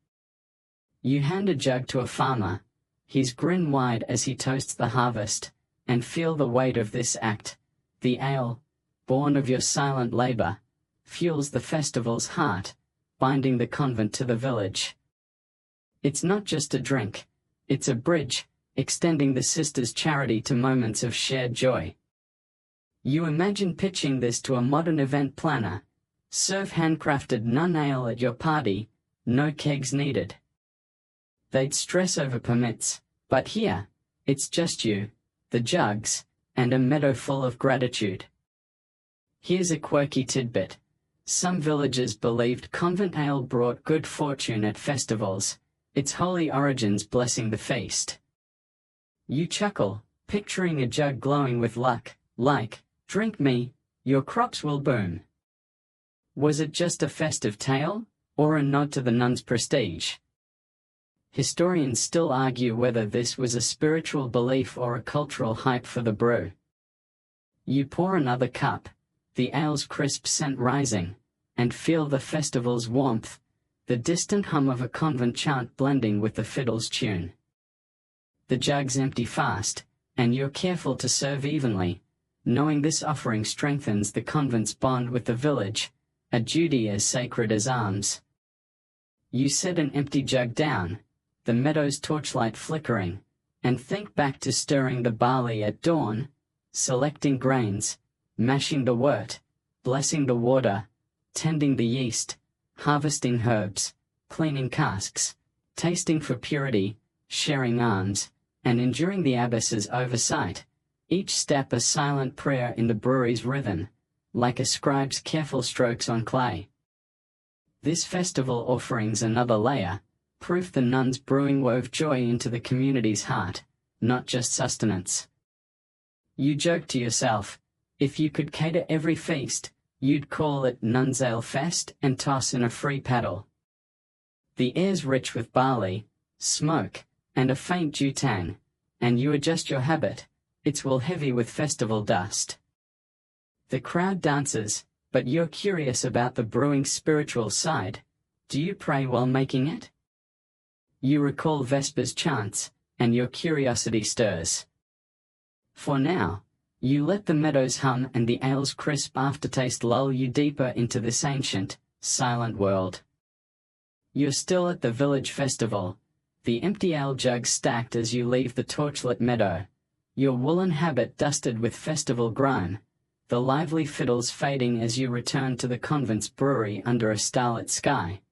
You hand a jug to a farmer, his grin wide as he toasts the harvest, and feel the weight of this act. The ale, born of your silent labor, fuels the festival's heart, binding the convent to the village. It's not just a drink, it's a bridge, extending the sisters' charity to moments of shared joy. You imagine pitching this to a modern event planner. Serve handcrafted nun ale at your party, no kegs needed. They'd stress over permits, but here, it's just you, the jugs, and a meadow full of gratitude. Here's a quirky tidbit. Some villagers believed convent ale brought good fortune at festivals, its holy origins blessing the feast. You chuckle, picturing a jug glowing with luck, like, drink me, your crops will boom. Was it just a festive tale, or a nod to the nun's prestige? Historians still argue whether this was a spiritual belief or a cultural hype for the brew. You pour another cup, the ale's crisp scent rising, and feel the festival's warmth, the distant hum of a convent chant blending with the fiddle's tune. The jugs empty fast, and you're careful to serve evenly, knowing this offering strengthens the convent's bond with the village, a duty as sacred as alms. You set an empty jug down, the meadow's torchlight flickering, and think back to stirring the barley at dawn, selecting grains, mashing the wort, blessing the water, tending the yeast, harvesting herbs, cleaning casks, tasting for purity, sharing alms, and enduring the abbess's oversight, each step a silent prayer in the brewery's rhythm, like a scribe's careful strokes on clay. This festival offering's another layer, proof the Nuns Brewing wove joy into the community's heart, not just sustenance. You joke to yourself, if you could cater every feast, you'd call it Nuns Ale Fest and toss in a free paddle. The air's rich with barley, smoke, and a faint dew tang, and you adjust your habit, it's well heavy with festival dust. The crowd dances, but you're curious about the brewing's spiritual side. Do you pray while making it? You recall Vespers chants, and your curiosity stirs. For now, you let the meadows hum and the ale's crisp aftertaste lull you deeper into this ancient, silent world. You're still at the village festival, the empty ale jug stacked as you leave the torchlit meadow, your woolen habit dusted with festival grime, the lively fiddles fading as you return to the convent's brewery under a starlit sky.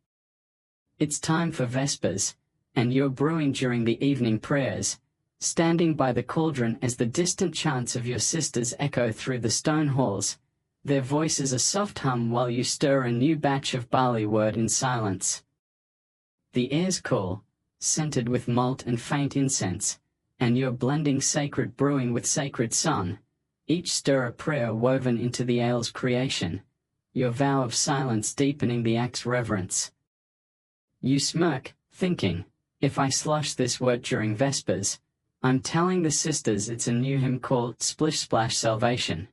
It's time for Vespers, and you're brewing during the evening prayers, standing by the cauldron as the distant chants of your sisters echo through the stone halls, their voices a soft hum while you stir a new batch of barley wort in silence. The air's cool, scented with malt and faint incense, and you're blending sacred brewing with sacred song, each stir a prayer woven into the ale's creation, your vow of silence deepening the act's reverence. You smirk, thinking, if I slosh this wort during Vespers, I'm telling the sisters it's a new hymn called Splish Splash Salvation.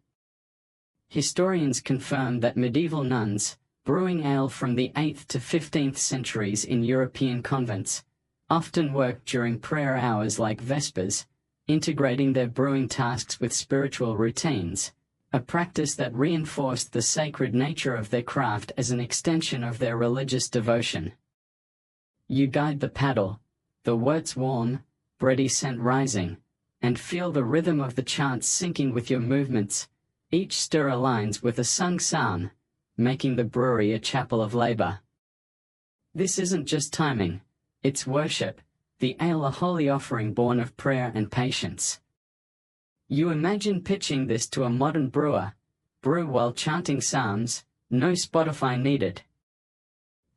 Historians confirm that medieval nuns, brewing ale from the 8th to 15th centuries in European convents, often worked during prayer hours like Vespers, integrating their brewing tasks with spiritual routines, a practice that reinforced the sacred nature of their craft as an extension of their religious devotion. You guide the paddle, the wort's warm, bready scent rising, and feel the rhythm of the chants syncing with your movements. Each stir aligns with a sung psalm, making the brewery a chapel of labor. This isn't just timing, it's worship, the ale a holy offering born of prayer and patience. You imagine pitching this to a modern brewer, brew while chanting psalms, no Spotify needed.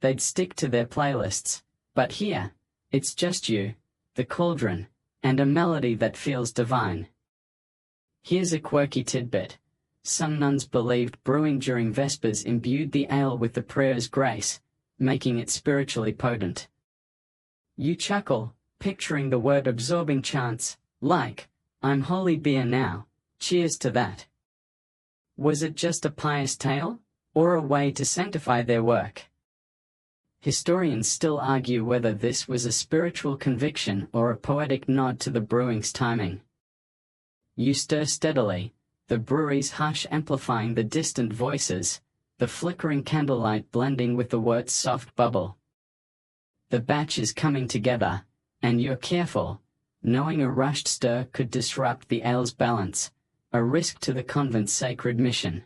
They'd stick to their playlists, but here, it's just you, the cauldron, and a melody that feels divine. Here's a quirky tidbit. Some nuns believed brewing during Vespers imbued the ale with the prayer's grace, making it spiritually potent. You chuckle, picturing the word absorbing chants, like, I'm holy beer now, cheers to that. Was it just a pious tale, or a way to sanctify their work? Historians still argue whether this was a spiritual conviction or a poetic nod to the brewing's timing. You stir steadily, the brewery's hush amplifying the distant voices, the flickering candlelight blending with the wort's soft bubble. The batch is coming together, and you're careful, knowing a rushed stir could disrupt the ale's balance, a risk to the convent's sacred mission.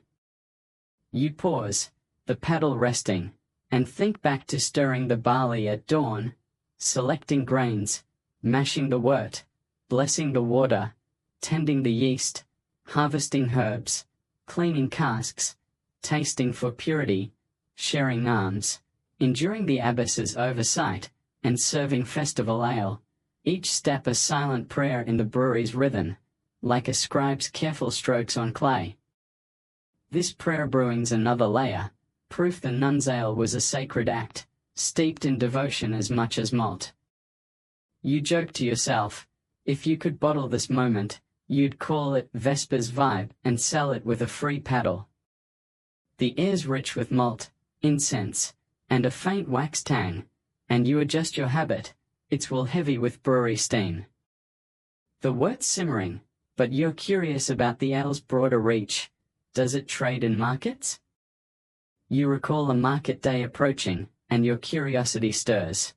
You pause, the paddle resting, and think back to stirring the barley at dawn, selecting grains, mashing the wort, blessing the water, tending the yeast, harvesting herbs, cleaning casks, tasting for purity, sharing alms, enduring the abbess's oversight, and serving festival ale, each step a silent prayer in the brewery's rhythm, like a scribe's careful strokes on clay. This prayer brewing's another layer, proof the nun's ale was a sacred act, steeped in devotion as much as malt. You joke to yourself, if you could bottle this moment, you'd call it Vespers Vibe and sell it with a free paddle. The air's rich with malt, incense, and a faint wax tang, and you adjust your habit, it's well heavy with brewery steam. The wort's simmering, but you're curious about the ale's broader reach. Does it trade in markets? You recall a market day approaching, and your curiosity stirs.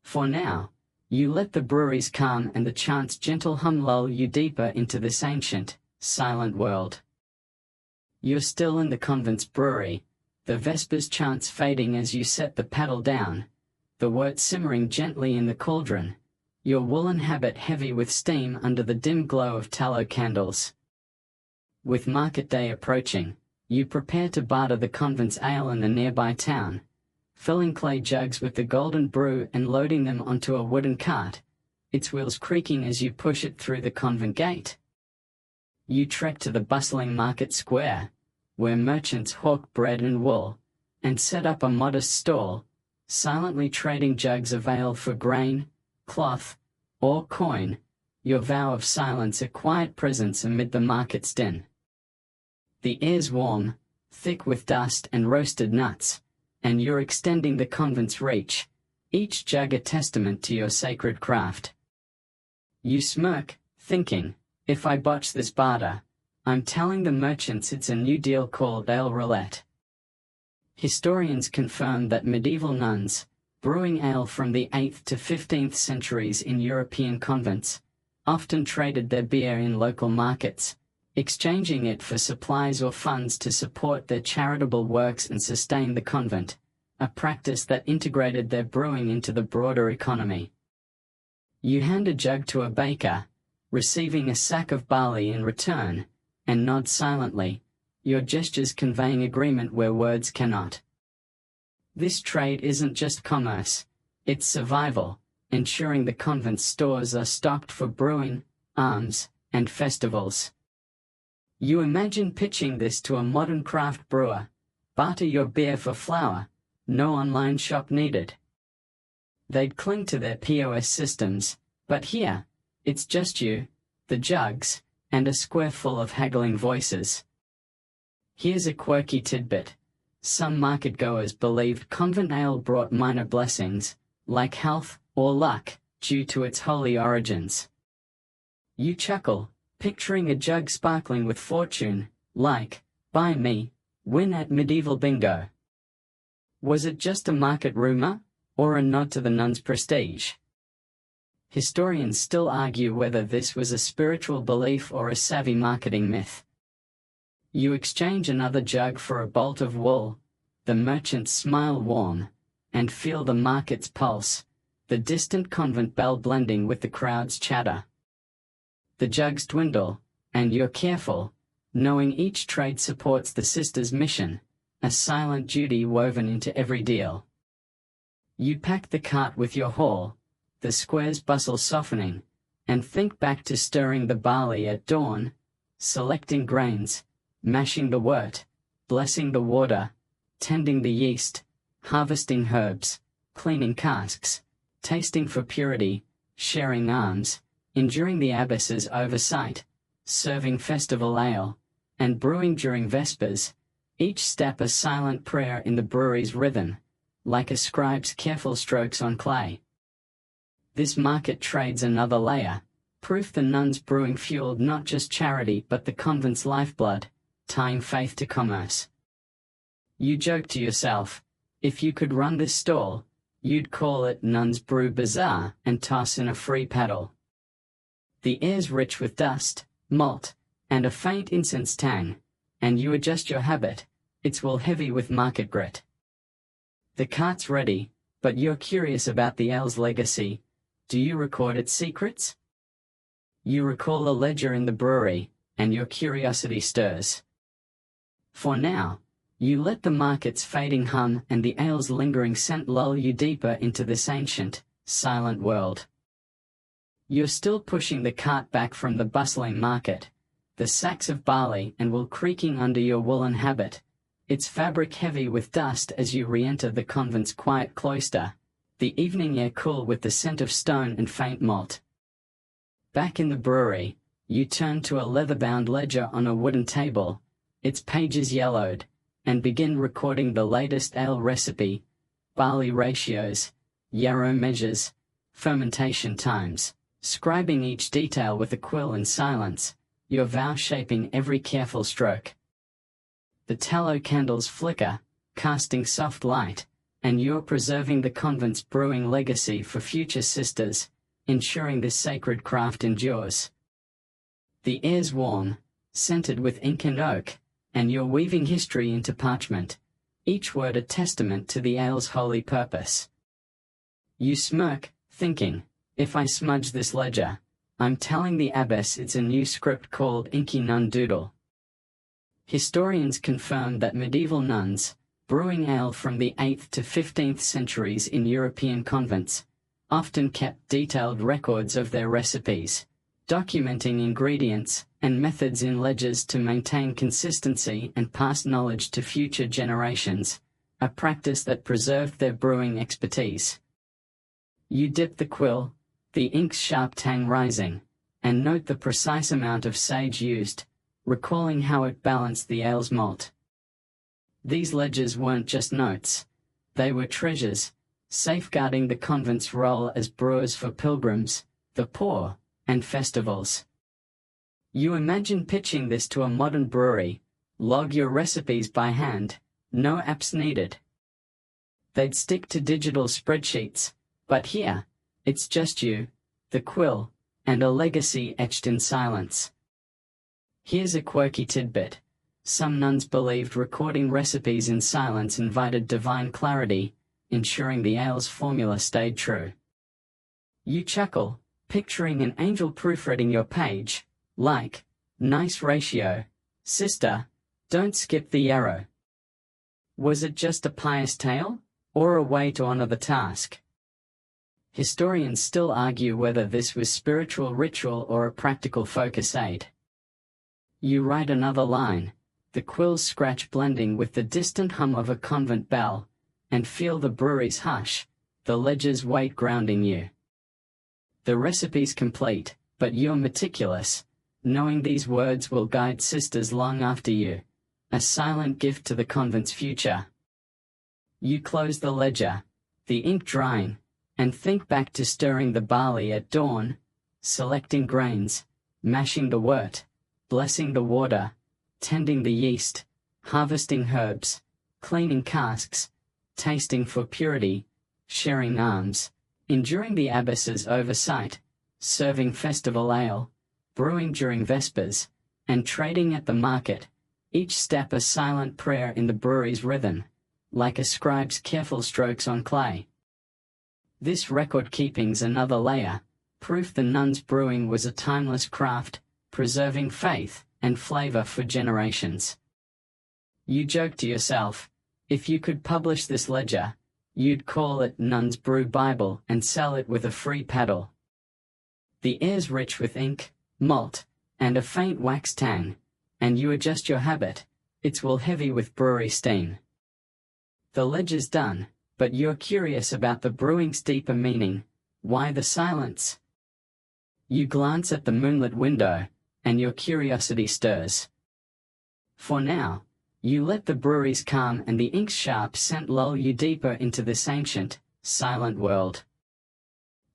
For now, you let the brewery's calm and the chant's gentle hum lull you deeper into this ancient, silent world. You're still in the convent's brewery, the Vespers chants fading as you set the paddle down, the wort simmering gently in the cauldron, your woolen habit heavy with steam under the dim glow of tallow candles. With market day approaching, you prepare to barter the convent's ale in the nearby town, filling clay jugs with the golden brew and loading them onto a wooden cart, its wheels creaking as you push it through the convent gate. You trek to the bustling market square, where merchants hawk bread and wool, and set up a modest stall, silently trading jugs of ale for grain, cloth, or coin, your vow of silence a quiet presence amid the market's din. The air's warm, thick with dust and roasted nuts, and you're extending the convent's reach, each jug a testament to your sacred craft. You smirk, thinking, if I botch this barter, I'm telling the merchants it's a new deal called ale roulette. Historians confirm that medieval nuns, brewing ale from the 8th to 15th centuries in European convents, often traded their beer in local markets, exchanging it for supplies or funds to support their charitable works and sustain the convent, a practice that integrated their brewing into the broader economy. You hand a jug to a baker, receiving a sack of barley in return, and nod silently, your gestures conveying agreement where words cannot. This trade isn't just commerce, it's survival, ensuring the convent's stores are stocked for brewing, alms, and festivals. You imagine pitching this to a modern craft brewer: barter your beer for flour, no online shop needed. They'd cling to their POS systems, but here, it's just you, the jugs, and a square full of haggling voices. Here's a quirky tidbit. Some market-goers believed convent ale brought minor blessings, like health or luck, due to its holy origins. You chuckle, picturing a jug sparkling with fortune, like, buy me, win at medieval bingo. Was it just a market rumor, or a nod to the nun's prestige? Historians still argue whether this was a spiritual belief or a savvy marketing myth. You exchange another jug for a bolt of wool, the merchants smile warm, and feel the market's pulse, the distant convent bell blending with the crowd's chatter. The jugs dwindle, and you're careful, knowing each trade supports the sister's mission, a silent duty woven into every deal. You pack the cart with your haul, the square's bustle softening, and think back to stirring the barley at dawn, selecting grains, mashing the wort, blessing the water, tending the yeast, harvesting herbs, cleaning casks, tasting for purity, sharing alms, enduring the abbess's oversight, serving festival ale, and brewing during vespers, each step a silent prayer in the brewery's rhythm, like a scribe's careful strokes on clay. This market trades another layer, proof the nuns brewing fueled not just charity but the convent's lifeblood, tying faith to commerce. You joke to yourself, if you could run this stall, you'd call it Nuns Brewed Bazaar and toss in a free paddle. The air's rich with dust, malt, and a faint incense tang, and you adjust your habit, it's well heavy with market grit. The cart's ready, but you're curious about the ale's legacy. Do you record its secrets? You recall a ledger in the brewery, and your curiosity stirs. For now, you let the market's fading hum and the ale's lingering scent lull you deeper into this ancient, silent world. You're still pushing the cart back from the bustling market, the sacks of barley and wool creaking under your woolen habit, its fabric heavy with dust as you re-enter the convent's quiet cloister, the evening air cool with the scent of stone and faint malt. Back in the brewery, you turn to a leather-bound ledger on a wooden table, its pages yellowed, and begin recording the latest ale recipe, barley ratios, yarrow measures, fermentation times, scribing each detail with a quill in silence, your vow shaping every careful stroke. The tallow candles flicker, casting soft light, and you're preserving the convent's brewing legacy for future sisters, ensuring this sacred craft endures. The air's warm, scented with ink and oak, and you're weaving history into parchment, each word a testament to the ale's holy purpose. You smirk, thinking, if I smudge this ledger, I'm telling the abbess it's a new script called Inky Nun Doodle. Historians confirm that medieval nuns, brewing ale from the 8th to 15th centuries in European convents, often kept detailed records of their recipes, documenting ingredients and methods in ledgers to maintain consistency and pass knowledge to future generations, a practice that preserved their brewing expertise. You dip the quill, the ink's sharp tang rising, and note the precise amount of sage used, recalling how it balanced the ale's malt. These ledgers weren't just notes, they were treasures, safeguarding the convent's role as brewers for pilgrims, the poor, and festivals. You imagine pitching this to a modern brewery, log your recipes by hand, no apps needed. They'd stick to digital spreadsheets, but here, it's just you, the quill, and a legacy etched in silence. Here's a quirky tidbit. Some nuns believed recording recipes in silence invited divine clarity, ensuring the ale's formula stayed true. You chuckle, picturing an angel proofreading your page, like, nice ratio, sister, don't skip the yarrow. Was it just a pious tale, or a way to honor the task? Historians still argue whether this was spiritual ritual or a practical focus aid. You write another line, the quill's scratch blending with the distant hum of a convent bell, and feel the brewery's hush, the ledger's weight grounding you. The recipe's complete, but you're meticulous, knowing these words will guide sisters long after you, a silent gift to the convent's future. You close the ledger, the ink drying, and think back to stirring the barley at dawn, selecting grains, mashing the wort, blessing the water, tending the yeast, harvesting herbs, cleaning casks, tasting for purity, sharing alms, enduring the abbess's oversight, serving festival ale, brewing during vespers, and trading at the market, each step a silent prayer in the brewery's rhythm, like a scribe's careful strokes on clay. This record-keeping's another layer, proof the nuns' brewing was a timeless craft, preserving faith and flavor for generations. You joke to yourself, if you could publish this ledger, you'd call it Nuns Brewed Bible and sell it with a free paddle. The air's rich with ink, malt, and a faint wax tang, and you adjust your habit, it's wool heavy with brewery steam. The ledger's done, but you're curious about the brewing's deeper meaning, why the silence? You glance at the moonlit window, and your curiosity stirs. For now, you let the brewery's calm and the ink's sharp scent lull you deeper into this ancient, silent world.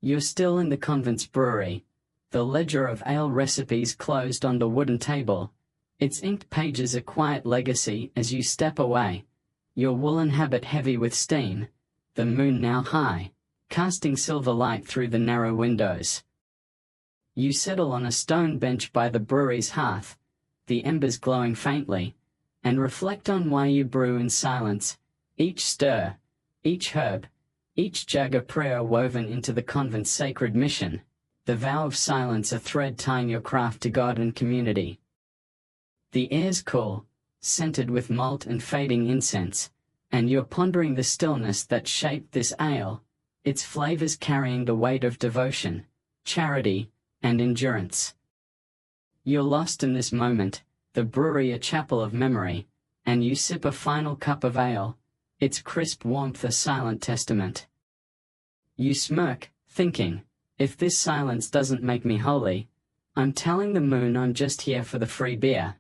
You're still in the convent's brewery, the ledger of ale recipes closed on the wooden table, its inked pages a quiet legacy as you step away, your woolen habit heavy with steam, the moon now high, casting silver light through the narrow windows. You settle on a stone bench by the brewery's hearth, the embers glowing faintly, and reflect on why you brew in silence, each stir, each herb, each jug a prayer woven into the convent's sacred mission, the vow of silence a thread tying your craft to God and community. The air's cool, scented with malt and fading incense, and you're pondering the stillness that shaped this ale, its flavors carrying the weight of devotion, charity, and endurance. You're lost in this moment, the brewery a chapel of memory, and you sip a final cup of ale, its crisp warmth a silent testament. You smirk, thinking, if this silence doesn't make me holy, I'm telling the moon I'm just here for the free beer.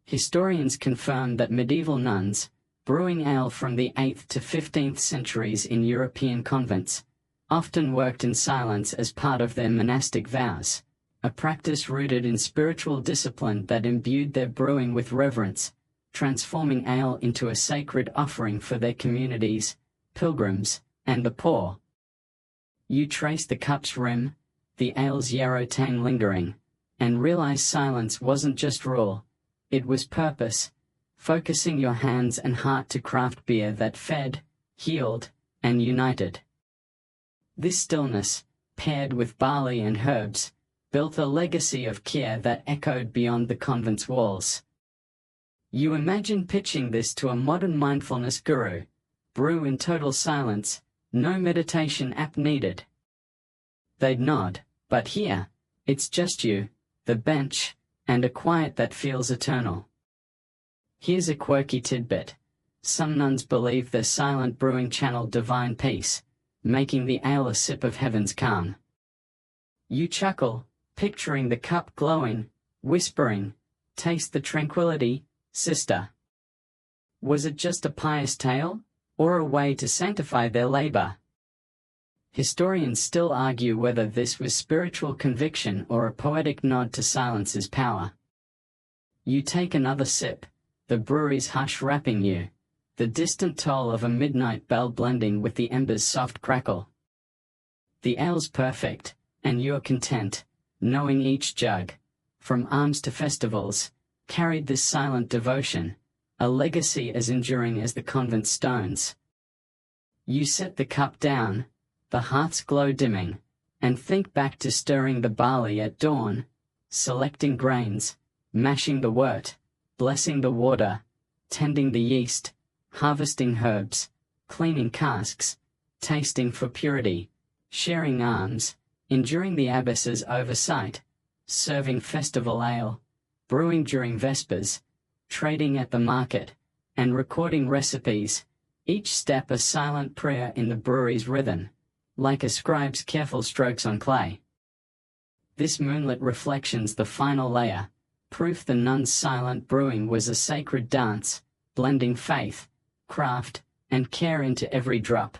Historians confirm that medieval nuns, brewing ale from the 8th to 15th centuries in European convents, often worked in silence as part of their monastic vows, a practice rooted in spiritual discipline that imbued their brewing with reverence, transforming ale into a sacred offering for their communities, pilgrims, and the poor. You trace the cup's rim, the ale's yarrow tang lingering, and realize silence wasn't just rule, it was purpose, focusing your hands and heart to craft beer that fed, healed, and united. This stillness, paired with barley and herbs, built a legacy of care that echoed beyond the convent's walls. You imagine pitching this to a modern mindfulness guru: brew in total silence, no meditation app needed. They'd nod, but here, it's just you, the bench, and a quiet that feels eternal. Here's a quirky tidbit. Some nuns believe their silent brewing channeled divine peace, making the ale a sip of heaven's calm. You chuckle, picturing the cup glowing, whispering, "Taste the tranquility, sister." Was it just a pious tale, or a way to sanctify their labor? Historians still argue whether this was spiritual conviction or a poetic nod to silence's power. You take another sip, the brewery's hush wrapping you, the distant toll of a midnight bell blending with the ember's soft crackle. The ale's perfect, and you're content, knowing each jug, from arms to festivals, carried this silent devotion, a legacy as enduring as the convent stones. You set the cup down, the hearth's glow dimming, and think back to stirring the barley at dawn, selecting grains, mashing the wort, blessing the water, tending the yeast, harvesting herbs, cleaning casks, tasting for purity, sharing alms, enduring the abbess's oversight, serving festival ale, brewing during vespers, trading at the market, and recording recipes, each step a silent prayer in the brewery's rhythm, like a scribe's careful strokes on clay. This moonlit reflection's the final layer, proof the nuns' silent brewing was a sacred dance, blending faith, craft, and care into every drop.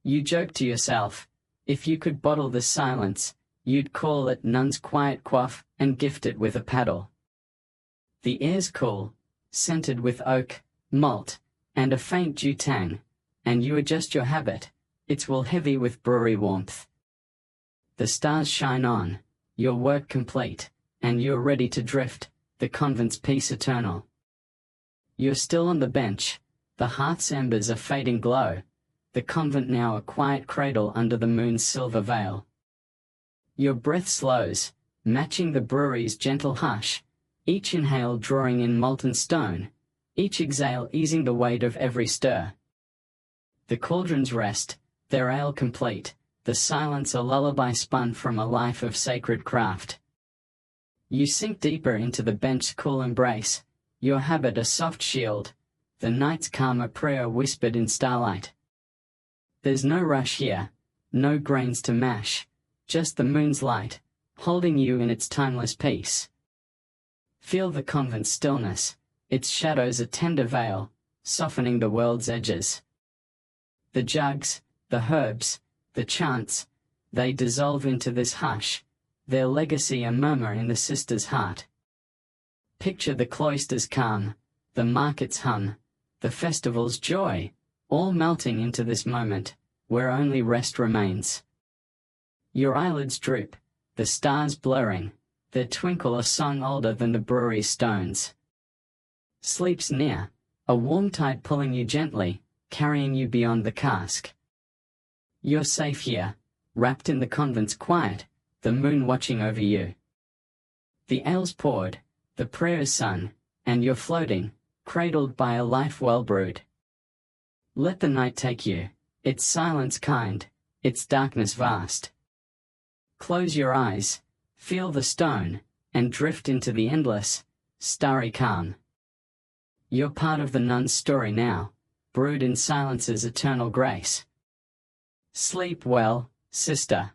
You joke to yourself, if you could bottle this silence, you'd call it Nun's Quiet Quaff and gift it with a paddle. The air's cool, scented with oak, malt, and a faint dew tang, and you adjust your habit, it's wool heavy with brewery warmth. The stars shine on, your work complete, and you're ready to drift, the convent's peace eternal. You're still on the bench, the hearth's embers a fading glow, the convent now a quiet cradle under the moon's silver veil. Your breath slows, matching the brewery's gentle hush, each inhale drawing in molten stone, each exhale easing the weight of every stir. The cauldrons rest, their ale complete, the silence a lullaby spun from a life of sacred craft. You sink deeper into the bench's cool embrace, your habit a soft shield, the night's calm a prayer whispered in starlight. There's no rush here, no grains to mash, just the moon's light, holding you in its timeless peace. Feel the convent's stillness, its shadows a tender veil, softening the world's edges. The jugs, the herbs, the chants, they dissolve into this hush, their legacy a murmur in the sister's heart. Picture the cloister's calm, the market's hum, the festival's joy, all melting into this moment, where only rest remains. Your eyelids droop, the stars blurring, their twinkle a song older than the brewery's stones. Sleep's near, a warm tide pulling you gently, carrying you beyond the cask. You're safe here, wrapped in the convent's quiet, the moon watching over you. The ale's poured, the prayers sung, and you're floating, cradled by a life well brewed. Let the night take you, its silence kind, its darkness vast. Close your eyes, feel the stone, and drift into the endless, starry calm. You're part of the nun's story now, brewed in silence's eternal grace. Sleep well, sister.